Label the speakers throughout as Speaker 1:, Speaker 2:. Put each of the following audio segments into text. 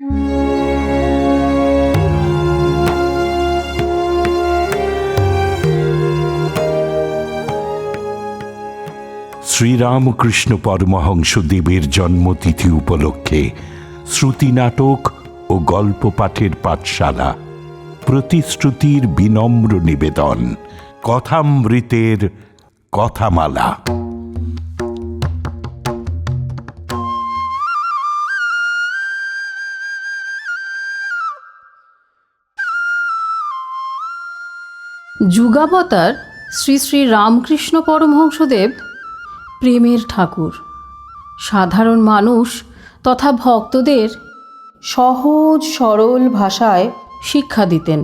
Speaker 1: শ্রীরামকৃষ্ণ পরমহংসদেবের জন্মতিথি উপলক্ষে শ্রুতি নাটক ও গল্প পাঠের পাঠশালা, প্রতিশ্রুতির বিনম্র নিবেদন, কথামৃতের কথামালা।
Speaker 2: যুগাবতার শ্রী শ্রী রামকৃষ্ণ পরমহংসদেব প্রেমের ঠাকুর। সাধারণ মানুষ তথা ভক্তদের সহজ সরল ভাষায় শিক্ষা দিতেন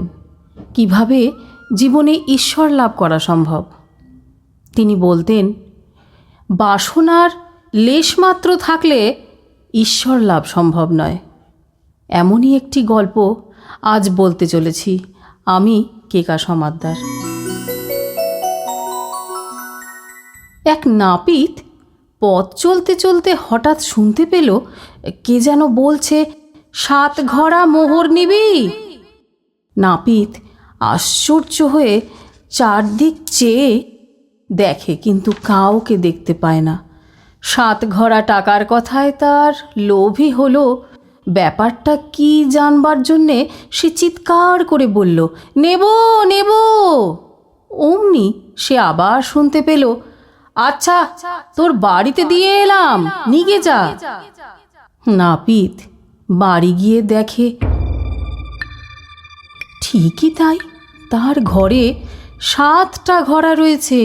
Speaker 2: কিভাবে জীবনে ঈশ্বর লাভ করা সম্ভব। তিনি বলতেন, বাসনার লেশমাত্র থাকলে ঈশ্বর লাভ সম্ভব নয়। এমনই একটি গল্প আজ বলতে চলেছি আমি, কেকা সমাদ্দার। এক নাপিত পথ চলতে চলতে হঠাৎ শুনতে পেল কে যেন বলছে, 7 ঘড়া মোহর নিবি? নাপিত আশ্চর্য হয়ে চারদিক চেয়ে দেখে, কিন্তু কাউকে দেখতে পায় না। 7 ঘড়া টাকার কথায় তার লোভই হলো। ব্যাপারটা কি জানবার জন্যে সে চিৎকার করে বলল, নেব নেব। অমনি সে আবার শুনতে পেল, আচ্ছা তোর বাড়িতে দিয়ে এলাম, নিগে যা। নাপিত বাড়ি গিয়ে দেখে ঠিকই তাই, তার ঘরে 7টা ঘড়া রয়েছে।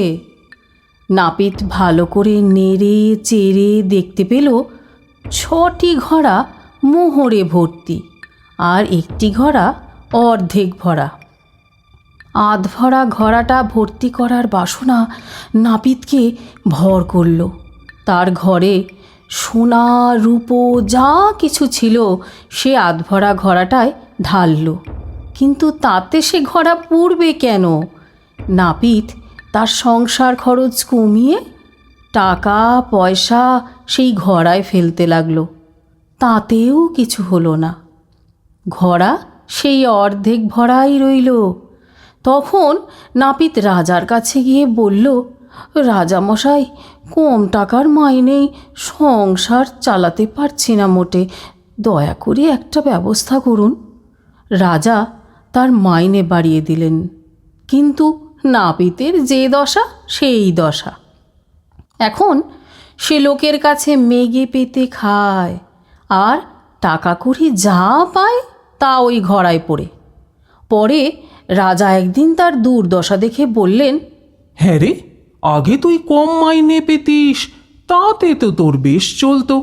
Speaker 2: নাপিত ভালো করে নেড়ে চেড়ে দেখতে পেল 6টি ঘড়া মোহরে ভর্তি আর একটি ঘড়া অর্ধেক ভরা। আধভরা ঘড়াটা ভর্তি করার বাসনা নাপিতকে ভর করল। তার ঘরে সোনা রূপো যা কিছু ছিল সে আধভরা ঘড়াটায় ঢালল, কিন্তু তাতে সে ঘড়া পুড়বে কেন? নাপিত তার সংসার খরচ কমিয়ে টাকা পয়সা সেই ঘড়ায় ফেলতে লাগলো। তাতেও কিছু হলো না, ঘড়া সেই অর্ধেক ভরাই রইল। তখন নাপিত রাজার কাছে গিয়ে বলল, রাজামশাই, কম টাকার মাইনেই সংসার চালাতে পারছি না মোটে, দয়া করে একটা ব্যবস্থা করুন। রাজা তার মাইনে বাড়িয়ে দিলেন, কিন্তু নাপিতের যে দশা সেই দশা। এখন সে লোকের কাছে মেগে পেতে খায়, আর টাকা কড়ি যা পায় তা ওই ঘড়ায় পড়ে। রাজা একদিন তার দুর্দশা দেখে বললেন,
Speaker 3: হ্যাঁ রে, আগে তুই কম মাইনে পেতিস, তাতে তো তোর বেশ চলতো।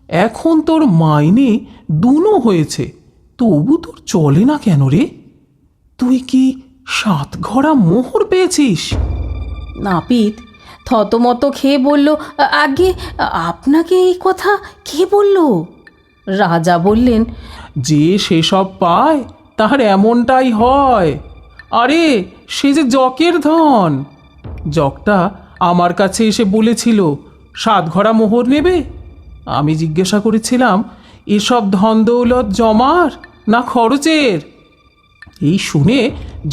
Speaker 3: এখন তোর মাইনে দুনো হয়েছে, তবু তোর চলে না কেন রে? তুই কি 7 ঘড়া মোহর পেয়েছিস?
Speaker 2: নাপিত থতমত খেয়ে বলল, আগে আপনাকে এই কথা কে বলল? রাজা বললেন,
Speaker 3: যে সেসব পায় তার এমনটাই হয়। আরে সে যে জকের ধন। জকটা আমার কাছে এসে বলেছিল 7 ঘড়া মোহর নেবে। আমি জিজ্ঞাসা করেছিলাম, এসব ধন দৌলত জমার না খরচের? এই শুনে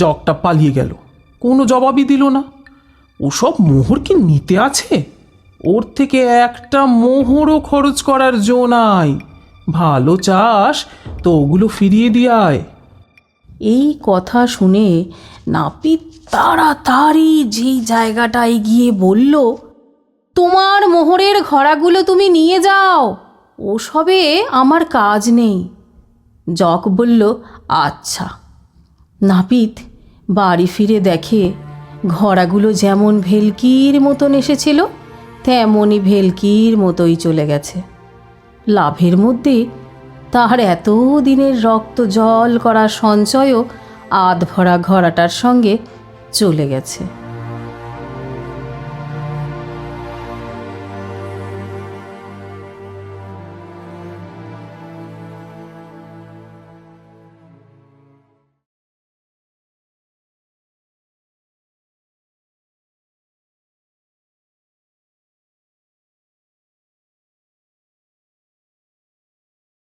Speaker 3: জকটা পালিয়ে গেল, কোনো জবাবই দিল না। ওসব মোহর কি নিতে আছে? ওর থেকে একটা মোহরও খরচ করার জো নাই। ভালো চাস তো ওগুলো ফিরিয়ে দিয়ে আয়।
Speaker 2: এই কথা শুনে নাপিত তাড়াতাড়ি যেই জায়গাটায় গিয়ে বলল, তোমার মোহরের ঘড়াগুলো তুমি নিয়ে যাও, ওসবে আমার কাজ নেই। জক বলল, আচ্ছা। নাপিত বাড়ি ফিরে দেখে ঘড়াগুলো যেমন ভেলকির মতন এসেছিল তেমনই ভেলকির মতোই চলে গেছে। লাভের মধ্যে তার এত দিনের রক্ত জল করা সঞ্চয়ও আধভরা ঘড়াটার সঙ্গে চলে গেছে।